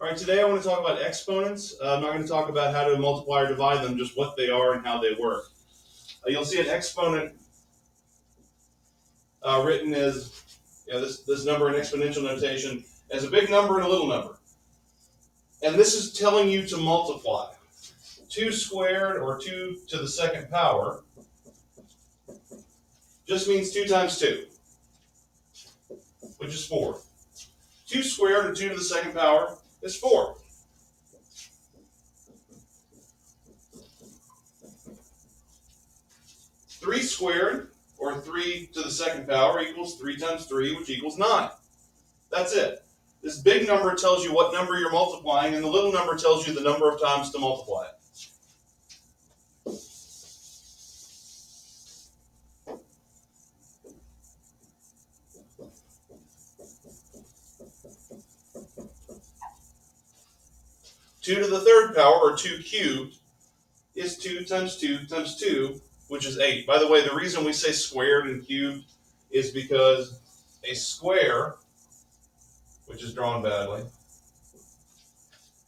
All right, today I want to talk about exponents. I'm not going to talk about how to multiply or divide them, just what they are and how they work. You'll see an exponent written as this number in exponential notation as a big number and a little number. And this is telling you to multiply. 2 squared, or 2 to the second power, just means 2 times 2, which is 4. 2 squared, or 2 to the second power, is 4. 3 squared, or 3 to the second power, equals 3 times 3, which equals 9. That's it. This big number tells you what number you're multiplying, and the little number tells you the number of times to multiply it. Two to the third power, or 2 cubed, is 2 times 2 times 2, which is 8. By the way, the reason we say squared and cubed is because a square, which is drawn badly,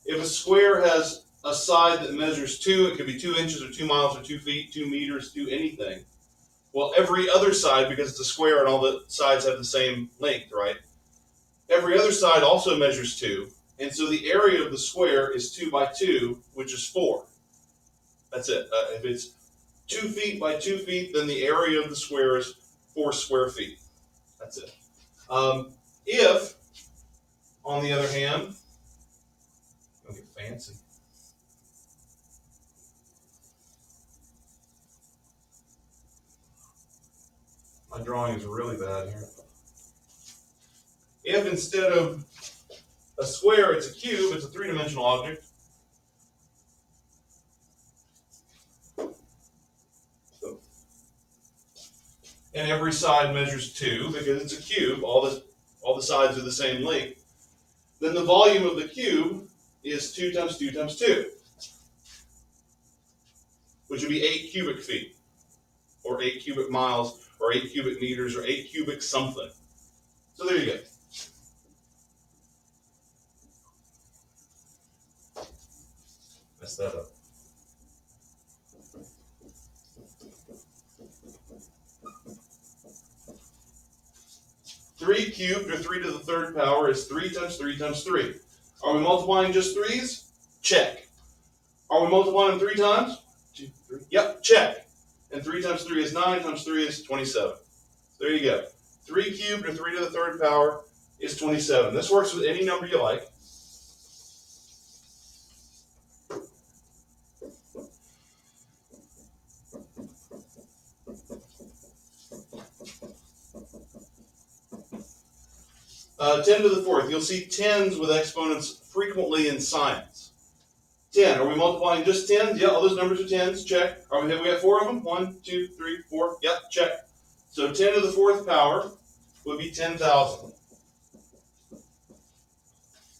if a square has a side that measures 2, it could be 2 inches or 2 miles or 2 feet, 2 meters, 2 anything. Well, every other side, because it's a square and all the sides have the same length, right? Every other side also measures 2. And so the area of the square is 2 by 2, which is 4. That's it. If it's 2 feet by 2 feet, then the area of the square is 4 square feet. That's it. If, on the other hand, I'll get fancy. My drawing is really bad here. If instead of a square, it's a cube, it's a 3-dimensional object. And every side measures 2 because it's a cube, all the sides are the same length. Then the volume of the cube is 2 times 2 times 2, which would be 8 cubic feet, or 8 cubic miles, or 8 cubic meters, or 8 cubic something. So there you go. Mess that up. Three cubed, or 3 to the third power, is 3 times 3 times 3. Are we multiplying just 3's? Check. Are we multiplying 3 times? 2, 3. Yep, check. And 3 times 3 is 9, times 3 is 27. There you go. 3 cubed, or 3 to the third power, is 27. This works with any number you like. Ten to the fourth. You'll see tens with exponents frequently in science. 10. Are we multiplying just tens? Yeah, all those numbers are tens. Check. Have we got 4 of them? 1, 2, 3, 4. Yep, check. So 10 to the fourth power would be 10,000,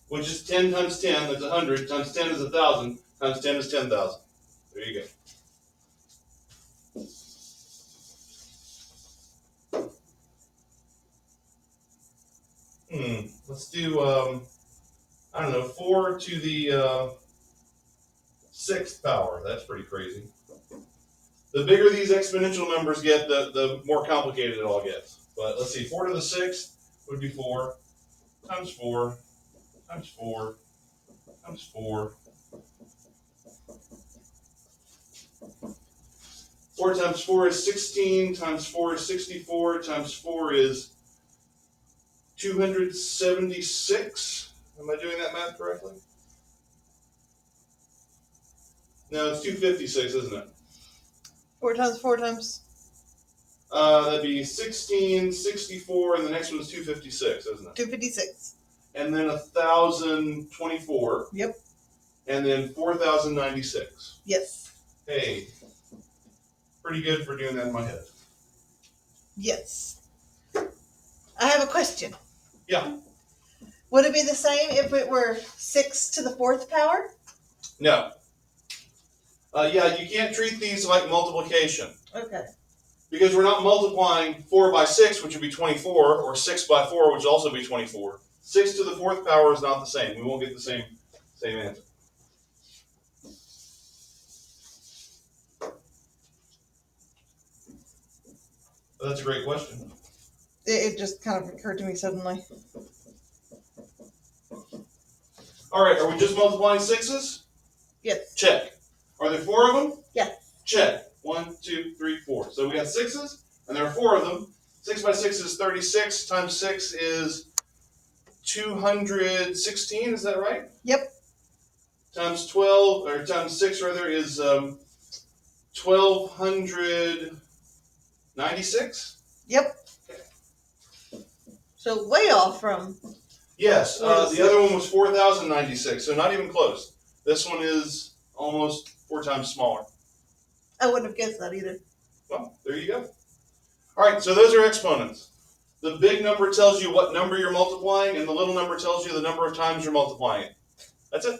which is 10 times 10, that's 100, times 10 is 1,000, times 10 is 10,000. There you go. Let's do, 4 to the sixth power. That's pretty crazy. The bigger these exponential numbers get, the more complicated it all gets. But let's see, 4 to the sixth would be 4 times 4 times 4 times 4. 4 times 4 is 16, times 4 is 64, times 4 is 276. Am I doing that math correctly? No, it's 256, isn't it? 4 times 4 times? That'd be 16, 64, and the next one's 256, isn't it? 256. And then 1,024. Yep. And then 4,096. Yes. Hey, pretty good for doing that in my head. Yes. I have a question. Yeah. Would it be the same if it were 6 to the fourth power? No. Yeah, you can't treat these like multiplication. Okay. Because we're not multiplying 4 by 6, which would be 24, or 6 by 4, which would also be 24. 6 to the fourth power is not the same. We won't get the same Same answer. That's a great question. It just kind of occurred to me suddenly. All right, are we just multiplying sixes? Yes. Check. Are there 4 of them? Yes. Check. 1, 2, 3, 4. So we got sixes, and there are 4 of them. 6 by 6 is 36, times 6 is 216, is that right? Yep. Times 12, or times 6 rather, is 1296? Yep. Okay. So way off from. Yes, the 46. other one was 4096, so not even close. This one is almost 4 times smaller. I wouldn't have guessed that either. Well, there you go. All right, so those are exponents. The big number tells you what number you're multiplying, and the little number tells you the number of times you're multiplying it. That's it.